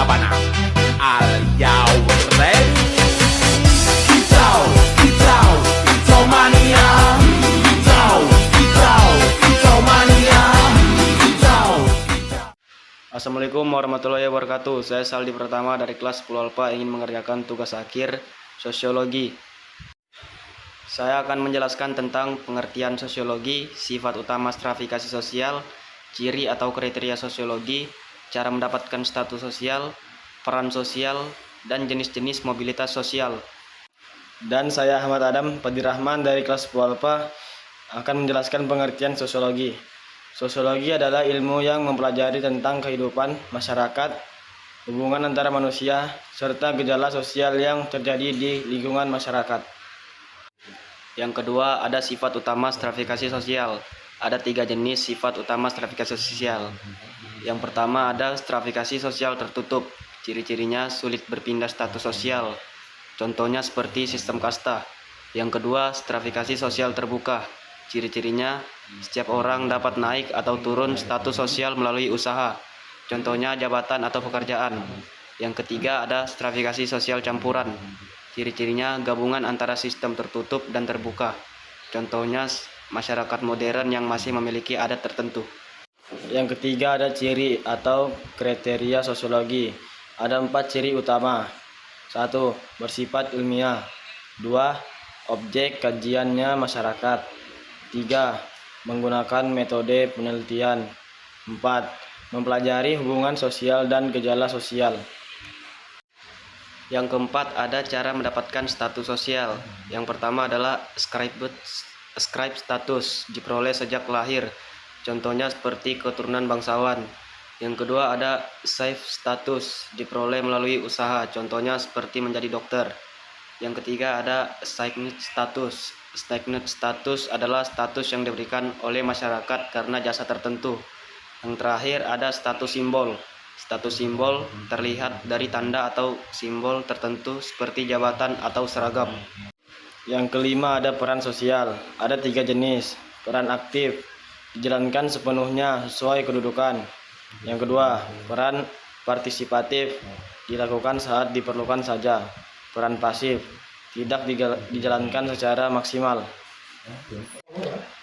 Sabana. Are you ready? Kicau, kicau, kicau mania. Kicau, kicau, kicau mania. Kicau, kicau. Assalamualaikum warahmatullahi wabarakatuh. Saya Saldi Pertama dari kelas 10 Alfa ingin mengerjakan tugas akhir sosiologi. Saya akan menjelaskan tentang pengertian sosiologi, sifat utama stratifikasi sosial, ciri atau kriteria sosiologi, cara mendapatkan status sosial, peran sosial, dan jenis-jenis mobilitas sosial. Dan saya Ahmad Adam Padirahman dari kelas 10 Alfa akan menjelaskan pengertian sosiologi. Sosiologi adalah ilmu yang mempelajari tentang kehidupan masyarakat, hubungan antara manusia, serta gejala sosial yang terjadi di lingkungan masyarakat. Yang kedua, ada sifat utama stratifikasi sosial. Ada 3 jenis sifat utama stratifikasi sosial. Yang pertama ada stratifikasi sosial tertutup. Ciri-cirinya sulit berpindah status sosial. Contohnya seperti sistem kasta. Yang kedua, stratifikasi sosial terbuka. Ciri-cirinya setiap orang dapat naik atau turun status sosial melalui usaha. Contohnya jabatan atau pekerjaan. Yang ketiga ada stratifikasi sosial campuran. Ciri-cirinya gabungan antara sistem tertutup dan terbuka. Contohnya masyarakat modern yang masih memiliki adat tertentu. Yang ketiga ada ciri atau kriteria sosiologi. Ada 4 ciri utama. 1. Bersifat ilmiah. 2. Objek kajiannya masyarakat. 3. Menggunakan metode penelitian. 4. Mempelajari hubungan sosial dan gejala sosial. Yang keempat ada cara mendapatkan status sosial. Yang pertama adalah ascribe status, diperoleh sejak lahir. Contohnya seperti keturunan bangsawan. Yang kedua ada save status, diperoleh melalui usaha. Contohnya seperti menjadi dokter. Yang ketiga ada assigned status. Assigned status adalah status yang diberikan oleh masyarakat karena jasa tertentu. Yang terakhir ada status simbol. Status simbol terlihat dari tanda atau simbol tertentu seperti jabatan atau seragam. Yang kelima ada peran sosial. Ada 3 jenis. Peran aktif, dijalankan sepenuhnya sesuai kedudukan. Yang kedua, peran partisipatif, dilakukan saat diperlukan saja. Peran pasif, tidak dijalankan secara maksimal.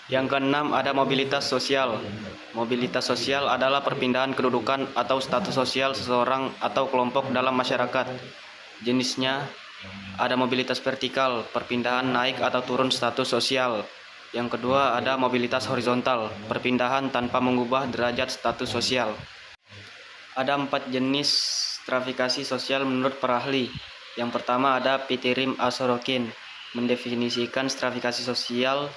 Yang keenam ada mobilitas sosial. Mobilitas sosial adalah perpindahan kedudukan atau status sosial seseorang atau kelompok dalam masyarakat. Jenisnya ada mobilitas vertikal, perpindahan naik atau turun status sosial. Yang kedua ada mobilitas horizontal, perpindahan tanpa mengubah derajat status sosial. Ada 4 jenis stratifikasi sosial menurut para ahli. Yang pertama ada Pitirim A.Sorokin, mendefinisikan stratifikasi sosial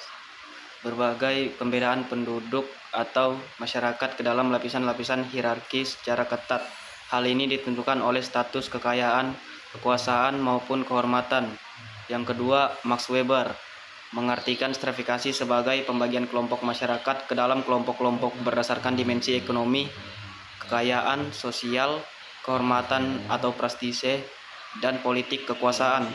berbagai pembedaan penduduk atau masyarakat ke dalam lapisan-lapisan hierarki secara ketat. Hal ini ditentukan oleh status kekayaan, kekuasaan maupun kehormatan. Yang kedua, Max Weber mengartikan stratifikasi sebagai pembagian kelompok masyarakat ke dalam kelompok-kelompok berdasarkan dimensi ekonomi, kekayaan, sosial, kehormatan atau prestise, dan politik kekuasaan.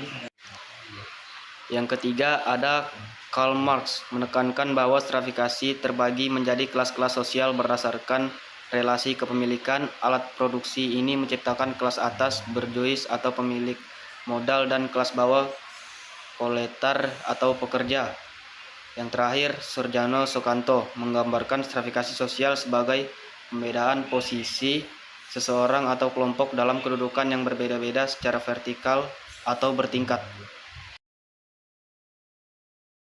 Yang ketiga ada Karl Marx menekankan bahwa stratifikasi terbagi menjadi kelas-kelas sosial berdasarkan relasi kepemilikan. Alat produksi ini menciptakan kelas atas, berjuis atau pemilik modal, dan kelas bawah, proletar atau pekerja. Yang terakhir, Surjano Sukanto menggambarkan stratifikasi sosial sebagai pembedaan posisi seseorang atau kelompok dalam kedudukan yang berbeda-beda secara vertikal atau bertingkat.